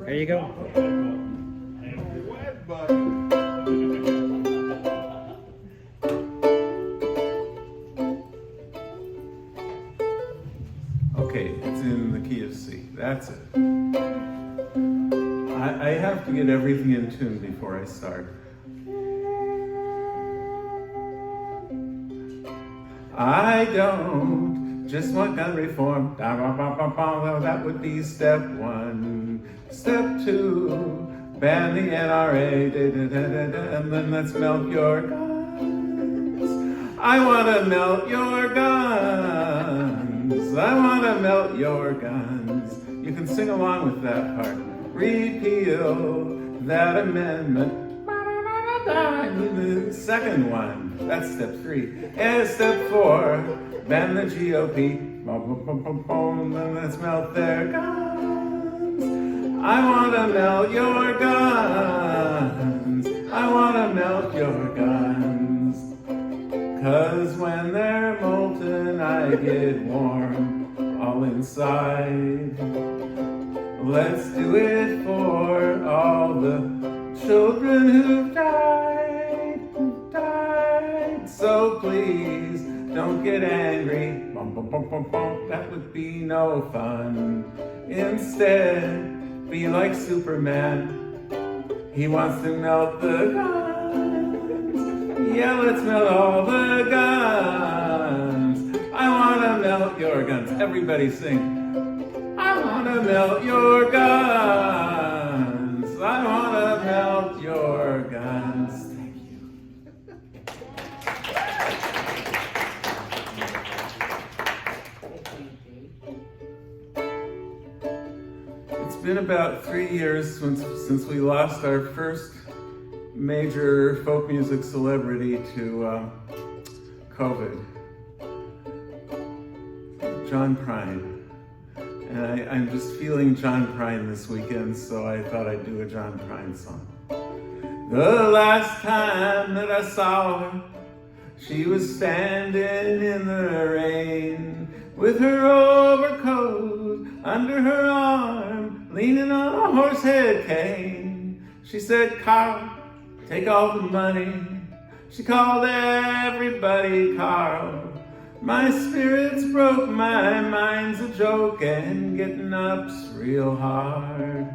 There you go. Okay, it's in the key of C. That's it. I have to get everything in tune before I start. I don't just want gun reform. That would be step one. Step two, ban the NRA. And then let's melt your guns. I want to melt your guns. I want to melt your guns. You can sing along with that part. Repeal that amendment. The second one, that's step three. And step four, ban the GOP. And let's melt their guns. I want to melt your guns. I want to melt your guns. 'Cause when they're molten, I get warm all inside. Let's do it for all the children who've died, So please don't get angry. That would be no fun. Instead, be like Superman. He wants to melt the guns. Yeah, let's melt all the guns. I want to melt your guns. Everybody sing. I want to melt your guns. I want to melt your guns. Thank you. It's been about 3 years since we lost our first major folk music celebrity to COVID, John Prine. And I'm just feeling John Prine this weekend, so I thought I'd do a John Prine song. The last time that I saw her, she was standing in the rain with her overcoat under her arm, leaning on a horsehead cane. She said, "Carl, take all the money." She called everybody Carl. My spirits broke, my mind's a joke, and getting up's real hard.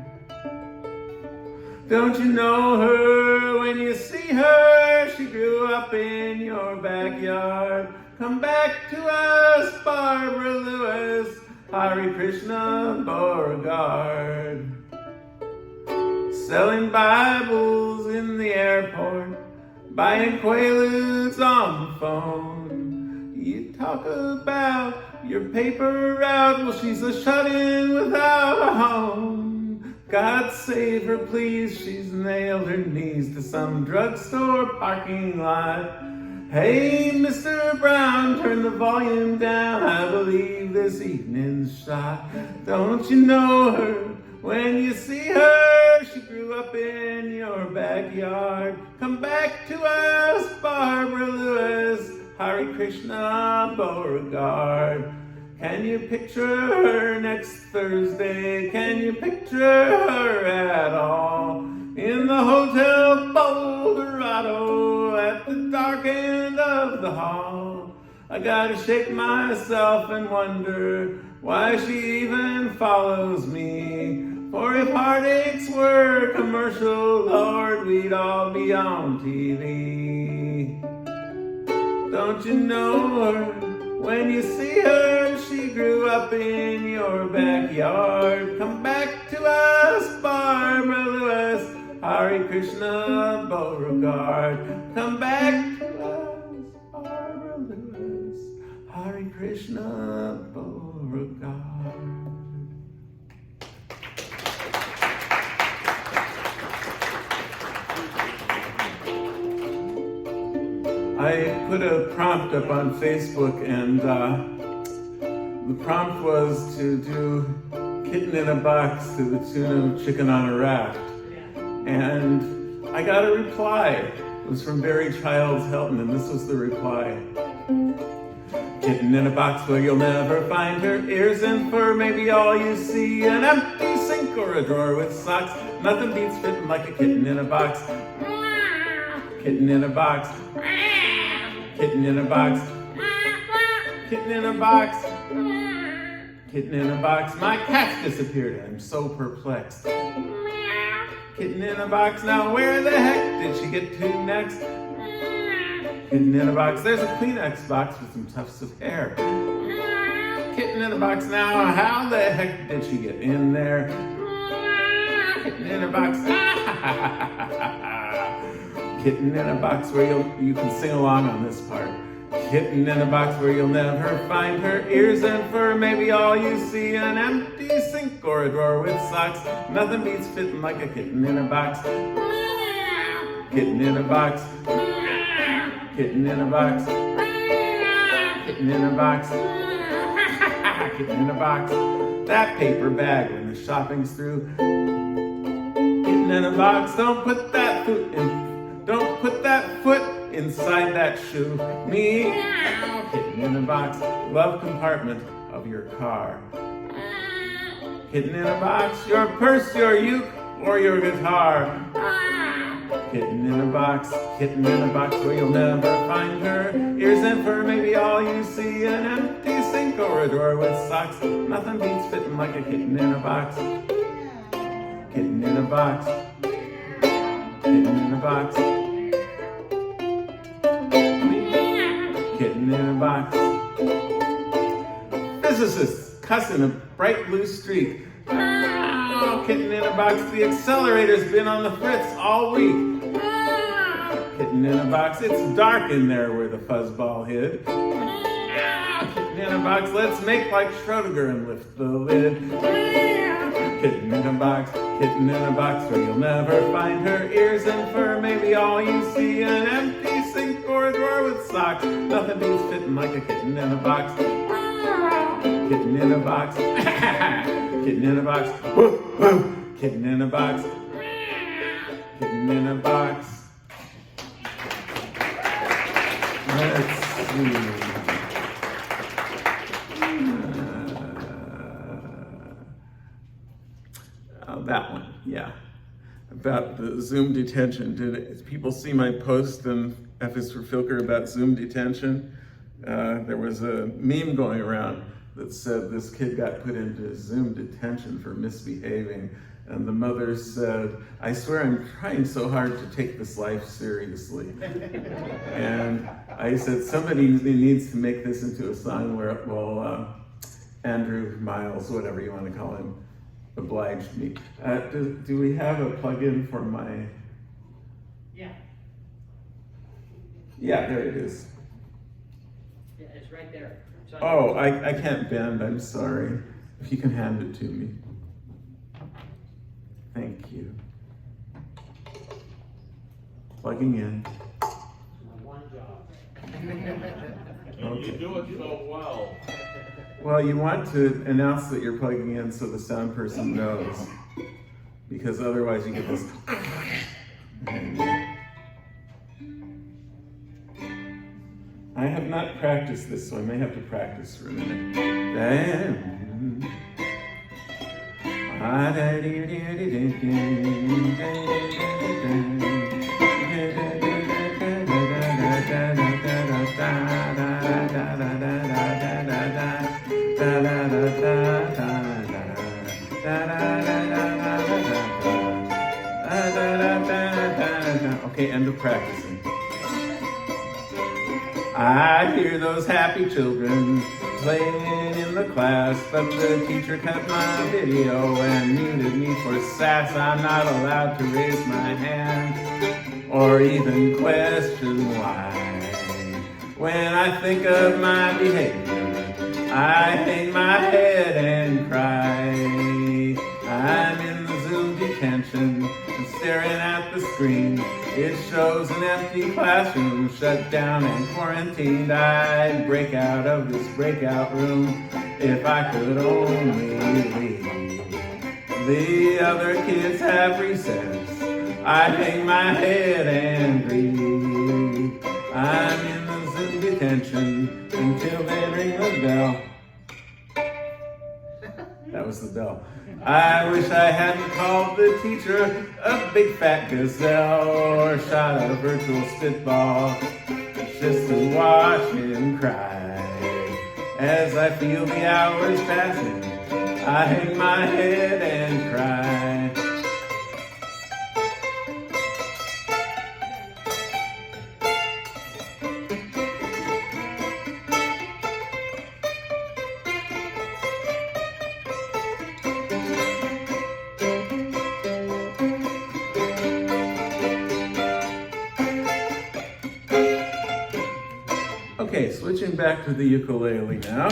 Don't you know her when you see her? She grew up in your backyard. Come back to us, Barbara Lewis, Hare Krishna Beauregard. Selling Bibles in the airport, buying Quaaludes on the phone. You talk about your paper route, well, she's a shut-in without a home. God save her, please, she's nailed her knees to some drugstore parking lot. Hey, Mr. Brown, turn the volume down, I believe this evening's shot. Don't you know her when you see her? She grew up in your backyard. Come back to us, Barbara Lewis, Hare Krishna Beauregard. Can you picture her next Thursday? Can you picture her at all? In the Hotel Boulderado at the dark end of the hall. I gotta shake myself and wonder why she even follows me. For if heartaches were a commercial, Lord, we'd all be on TV. Don't you know her when you see her? She grew up in your backyard. Come back to us, Barbara Lewis, Hare Krishna Beauregard. Come back to us, Barbara Lewis, Hare Krishna Beauregard. I put a prompt up on Facebook, and the prompt was to do Kitten in a Box to the tune of Chicken on a Raft. And I got a reply. It was from Barry Childs Helton, and this was the reply. Kitten in a box where you'll never find her. Ears and fur may be all you see. An empty sink or a drawer with socks. Nothing beats fitting like a kitten in a box. Kitten in a box. Kitten in a box. Kitten in a box. Kitten in a box. My cat's disappeared. I'm so perplexed. Kitten in a box. Now where the heck did she get to next? Kitten in a box. There's a Kleenex box with some tufts of hair. Kitten in a box. Now how the heck did she get in there? Kitten in a box. Kitten in a box where you can sing along on this part. Kitten in a box where you'll never find her. Ears and fur may be all you see. An empty sink or a drawer with socks. Nothing beats fitting like a kitten in a box. Kitten in a box. Kitten in a box. Kitten in a box. Kitten in a box. That paper bag when the shopping's through. Kitten in a box. Don't put that foot in. Don't put that foot inside that shoe. Meow. Kitten in a box. Glove compartment of your car. Kitten in a box. Your purse, your uke, or your guitar. Kitten in a box. Kitten in a box where you'll never find her. Ears and fur may be all you see. An empty sink or a drawer with socks. Nothing beats fitting like a kitten in a box. Kitten in a box. Kitten in a box. Kitten in a box. Physicists cussing a bright blue streak. Oh, kitten in a box. The accelerator's been on the fritz all week. Kitten in a box. It's dark in there where the fuzzball hid. Kitten in a box. Let's make like Schrodinger and lift the lid. Kitten in a box. Kitten in a box where you'll never find her. Ears and fur may be all you see. An empty sink or a drawer with socks. Nothing beats fitting like a kitten in a box. Kitten in a box. Kitten in a box. Kitten in a box. Kitten in a box. Let's see. That one, yeah. About the Zoom detention. Did people see my post on F is for Filker about Zoom detention? There was a meme going around that said this kid got put into Zoom detention for misbehaving, and the mother said, "I swear I'm trying so hard to take this life seriously." And I said, somebody needs to make this into a song where, well, Andrew Miles, whatever you want to call him, obliged me. Do we have a plug-in for my... Yeah. Yeah, there it is. Yeah, it's right there. Oh, I can't bend, I'm sorry. If you can hand it to me. Thank you. Plugging in. One job. Okay. You do it so well. Well, you want to announce that you're plugging in so the sound person knows, because otherwise you get this. I have not practiced this, so I may have to practice for a minute. Okay, end of practicing. I hear those happy children playing in the class, but the teacher cut my video and muted me for sass. I'm not allowed to raise my hand or even question why. When I think of my behavior, I hang my head and cry. I'm in the Zoom detention and staring at the screen. It shows an empty classroom, shut down and quarantined. I'd break out of this breakout room if I could only leave. The other kids have recess. I hang my head and breathe. I'm in the Zoom in detention until they ring the bell. That was the bell. I wish I hadn't called the teacher a big fat gazelle or shot a virtual spitball just to watch him cry. As I feel the hours passing, I hang my head and cry. Okay, switching back to the ukulele now.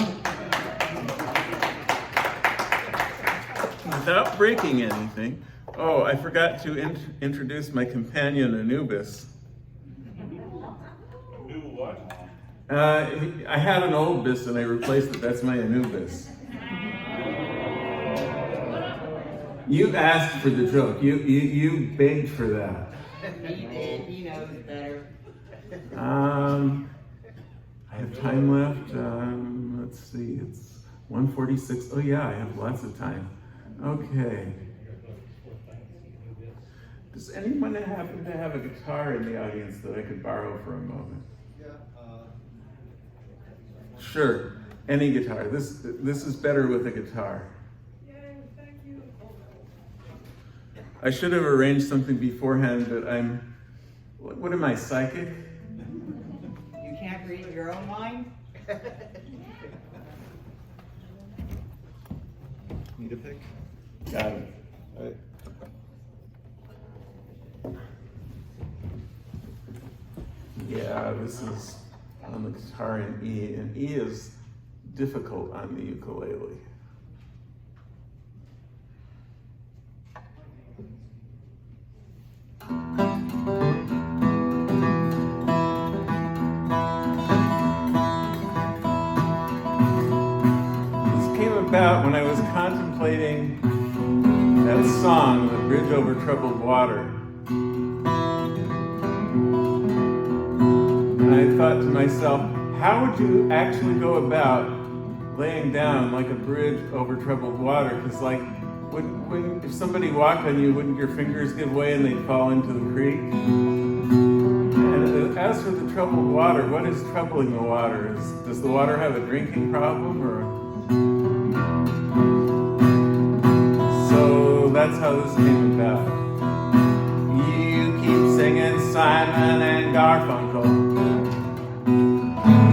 Without breaking anything. Oh, I forgot to introduce my companion Anubis. New what? I had an old bis and I replaced it. That's my Anubis. You asked for the joke. You begged for that. He did, he knows better. I have time left. Let's see, it's 1:46. Oh yeah, I have lots of time. Okay. Does anyone happen to have a guitar in the audience that I could borrow for a moment? Sure, any guitar. This is better with a guitar. Yay, thank you. I should have arranged something beforehand, but what am I, psychic? You can't read your own mind? Need a pick? Got it. Alright. Yeah, this is on the guitar in E, and E is difficult on the ukulele. This came about when I was contemplating that song, The Bridge Over Troubled Water. And I thought to myself, how would you actually go about laying down like a bridge over troubled water? Because like, if somebody walked on you, wouldn't your fingers give way and they'd fall into the creek? And as for the troubled water, what is troubling the water? Does the water have a drinking problem, or? So that's how this came about. You keep singing Simon and Garfunkel,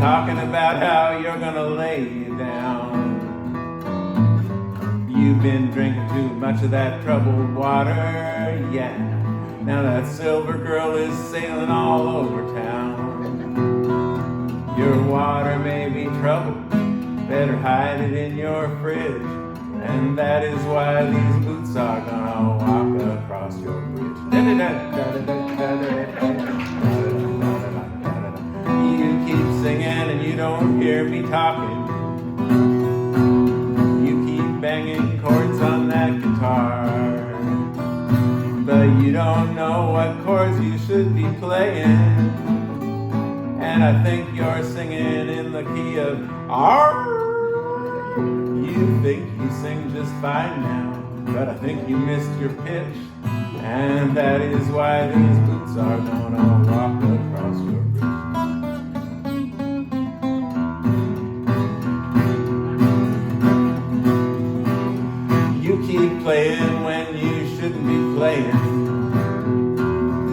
talking about how you're gonna lay you down. You've been drinking too much of that troubled water, yeah. Now that silver girl is sailing all over town. Your water may be troubled, better hide it in your fridge. And that is why these boots are gonna walk across your bridge. You keep singing and you don't hear me talking. You keep banging chords on that guitar, but you don't know what chords you should be playing. And I think you're singing in the key of R. You think you sing just fine now, but I think you missed your pitch. And that is why these boots are gonna walk across your bridge. You keep playing when you shouldn't be playing,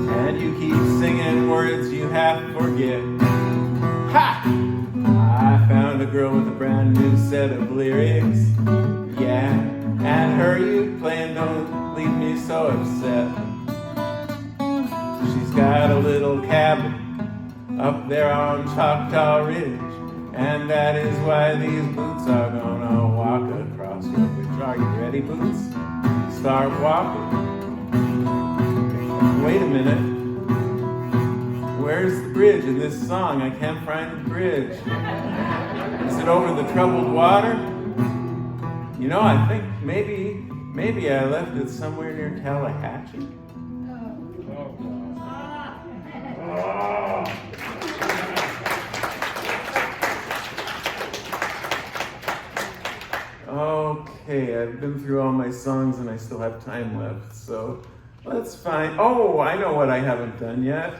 and you keep singing words you half forget. Ha! I found a girl with a brand new set of lyrics, yeah, and her ukulele don't leave me so upset. She's got a little cabin up there on Choctaw Ridge, and that is why these boots are gonna walk across your bridge. Are you ready, boots? Start walking. Wait a minute. Where's the bridge in this song? I can't find the bridge. Is it over the troubled water? You know, I think maybe I left it somewhere near Tallahatchie. Okay, I've been through all my songs and I still have time left, so let's find. Oh, I know what I haven't done yet.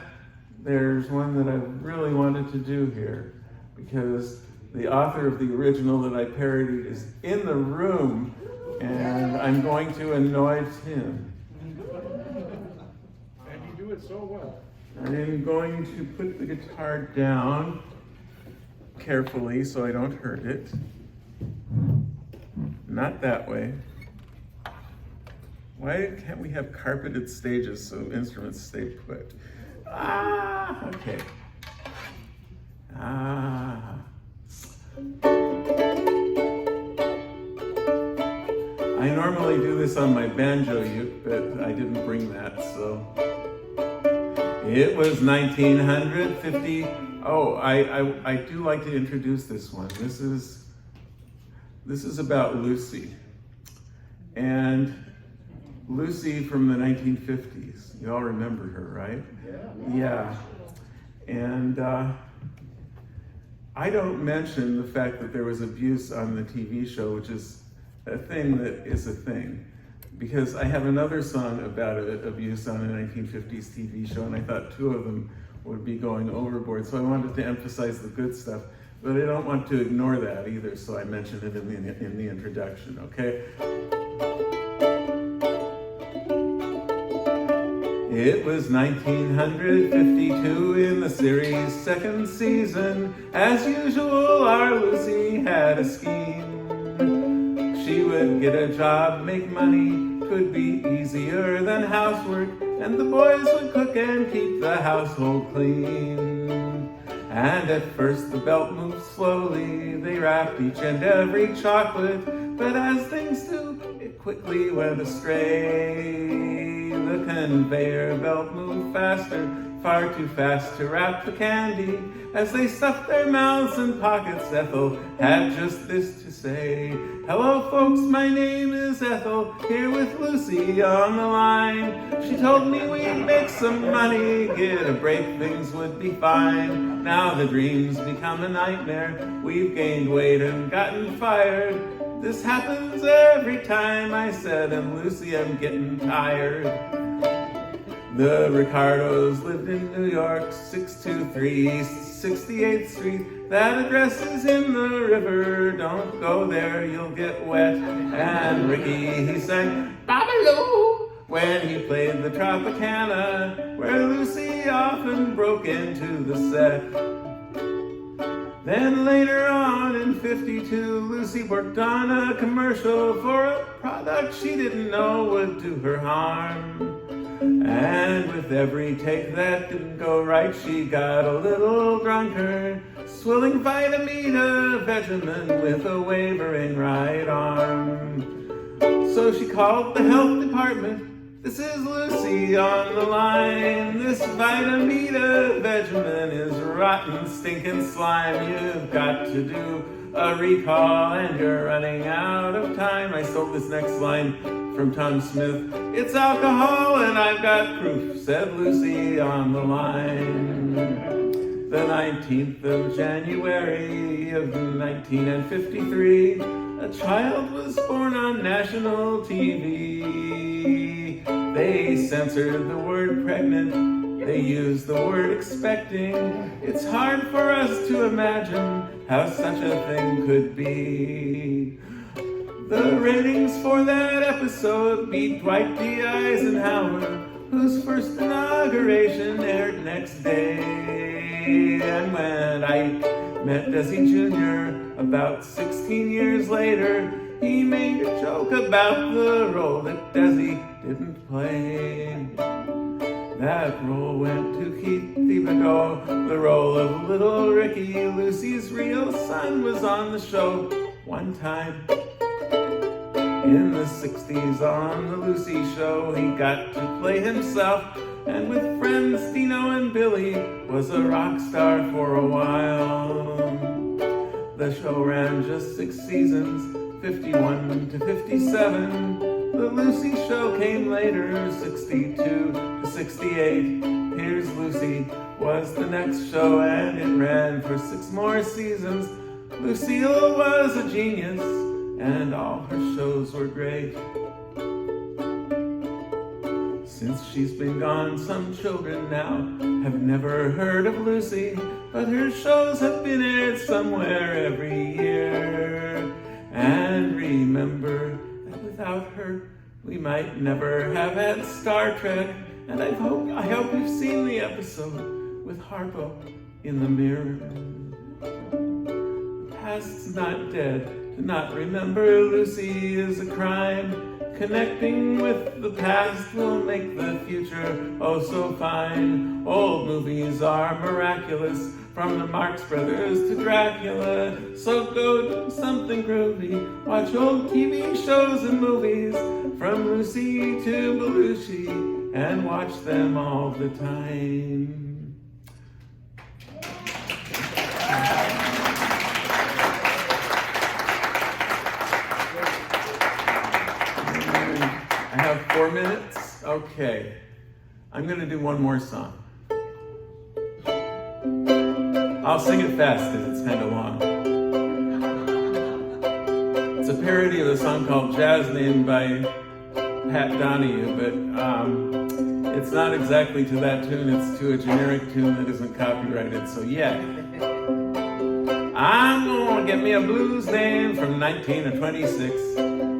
There's one that I really wanted to do here because the author of the original that I parodied is in the room and I'm going to annoy him. And you do it so well. I'm going to put the guitar down carefully so I don't hurt it. Not that way. Why can't we have carpeted stages so instruments stay put? Ah, okay. Ah. I normally do this on my banjo uke, but I didn't bring that, so. It was 1950. Oh, I do like to introduce this one. This is about Lucy. And Lucy from the 1950s. You all remember her, right? Yeah. And I don't mention the fact that there was abuse on the TV show, which is a thing that is a thing, because I have another song about abuse on a 1950s TV show, and I thought two of them would be going overboard. So I wanted to emphasize the good stuff, but I don't want to ignore that either, so I mentioned it in the introduction, okay? It was 1952 in the series' second season. As usual, our Lucy had a scheme. She would get a job, make money, could be easier than housework, and the boys would cook and keep the household clean. And at first the belt moved slowly, they wrapped each and every chocolate, but as things do, it quickly went astray. The conveyor belt moved faster, far too fast to wrap the candy. As they stuffed their mouths and pockets, Ethel had just this to say. Hello folks, my name is Ethel, here with Lucy on the line. She told me we'd make some money, get a break, things would be fine. Now the dreams become a nightmare, we've gained weight and gotten fired. This happens every time, I said, and Lucy, I'm getting tired. The Ricardos lived in New York, 623 68th Street. That address is in the river, don't go there, you'll get wet. And Ricky, he sang Babaloo when he played the Tropicana, where Lucy often broke into the set. Then later on in 52, Lucy worked on a commercial for a product she didn't know would do her harm. And with every take that didn't go right, she got a little drunker, swilling Vitamina Vegemin with a wavering right arm. So she called the health department. This is Lucy on the line. This Vitamina Vegemin is rotten, stinking slime. You've got to do a recall and you're running out of time. I stole this next line from Tom Smith. It's alcohol and I've got proof, said Lucy on the line. The 19th of January of 1953, a child was born on national TV. They censored the word pregnant, they used the word expecting. It's hard for us to imagine how such a thing could be. The ratings for that episode beat Dwight D. Eisenhower, whose first inauguration aired next day. And when Ike met Desi Jr. about 16 years later, he made a joke about the role that Desi didn't play. That role went to Keith Thibodeau, the role of little Ricky. Lucy's real son was on the show one time. In the 60s on the Lucy Show, he got to play himself, and with friends Dino and Billy, was a rock star for a while. The show ran just 6 seasons, 51 to 57. The Lucy Show came later, 62 to 68. Here's Lucy was the next show, and it ran for 6 more seasons. Lucille was a genius, and all her shows were great. Since she's been gone, some children now have never heard of Lucy, but her shows have been aired somewhere every year. And remember that without her, we might never have had Star Trek. And I hope you've seen the episode with Harpo in the mirror. The past's not dead. To not remember Lucy is a crime. Connecting with the past will make the future oh so fine. Old movies are miraculous, from the Marx Brothers to Dracula. So go do something groovy, watch old TV shows and movies, from Lucy to Belushi, and watch them all the time. I have 4 minutes. Okay. I'm going to do one more song. I'll sing it fast because it's kind of long. It's a parody of a song called Jazz Name by Pat Donahue, but it's not exactly to that tune. It's to a generic tune that isn't copyrighted, so yeah. I'm gonna get me a blues name from 19 or 26.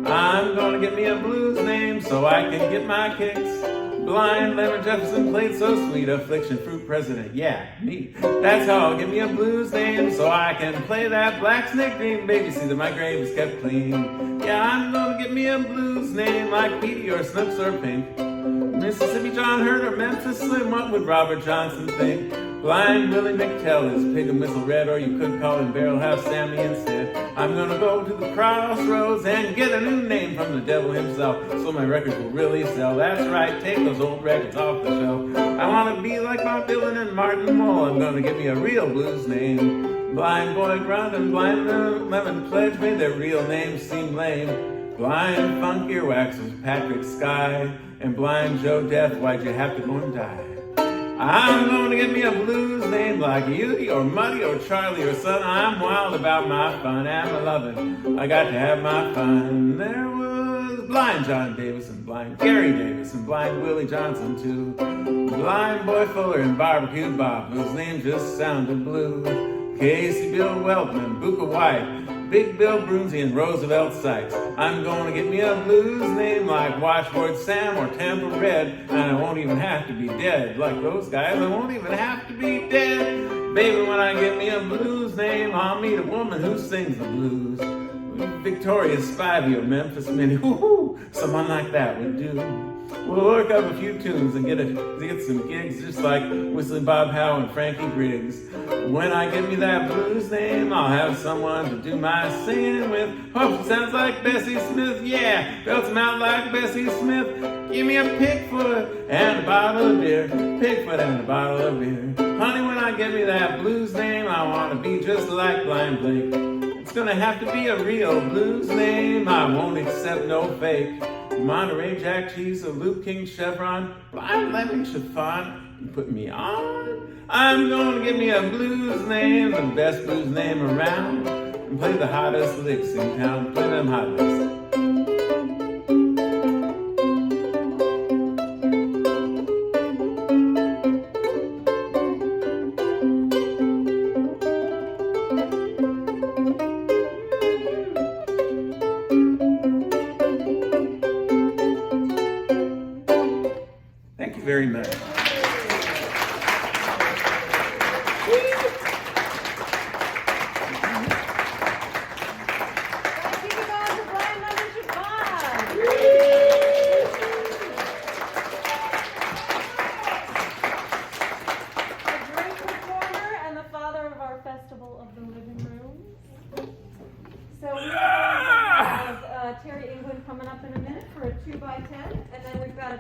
I'm gonna get me a blues name so I can get my kicks. Blind Lemming Chiffon played so sweet, affliction fruit president, yeah, me. That's how I'll get me a blues name so I can play that black snake dream. Baby, see that my grave is kept clean. Yeah, I'm gonna get me a blues name like Petey or Snooks or Pink. Mississippi John Hurt or Memphis Slim, what would Robert Johnson think? Blind Willie McTell is Pig and Whistle Red, or you could call him Barrel House Sammy instead. I'm gonna go to the crossroads and get a new name from the devil himself, so my records will really sell. That's right, take those old records off the shelf. I wanna be like Bob Dylan and Martin Mull. I'm gonna give me a real blues name. Blind Boy Grunt and Blind Lemon Pledge made their real names seem lame. Blind Funk Earwax was Patrick Sky, and Blind Joe Death, why'd you have to go and die? I'm gonna get me a blues name like Yudi or Muddy or Charlie or Son. I'm wild about my fun and my lovin'. I got to have my fun. There was Blind John Davis and Blind Gary Davis and Blind Willie Johnson too. Blind Boy Fuller and Barbecue Bob, whose names just sounded blue. Casey Bill Weltman, Booker White, Big Bill Brunsey and Roosevelt Sykes. I'm gonna get me a blues name like Watchword Sam or Tampa Red, and I won't even have to be dead like those guys. I won't even have to be dead. Baby, when I get me a blues name, I'll meet a woman who sings the blues. Victoria Spivey or Memphis Minnie, someone like that would do. We'll work up a few tunes and get some gigs just like Whistling Bob Howe and Frankie Griggs. When I get me that blues name, I'll have someone to do my singing with. Hope it sounds like Bessie Smith, yeah, belts them out like Bessie Smith. Give me a Pigfoot and a bottle of beer, Pigfoot and a bottle of beer. Honey, when I get me that blues name, I want to be just like Blind Blake. It's gonna have to be a real blues name, I won't accept no fake. Monterey Jack Cheese, a Loop King Chevron, Blind Lemming Chiffon, you put me on. I'm gonna give me a blues name, the best blues name around, and play the hottest licks in town, play them hot licks. Thank you very much. So we have Terry England coming up in a minute for a 2x10, and then we've got a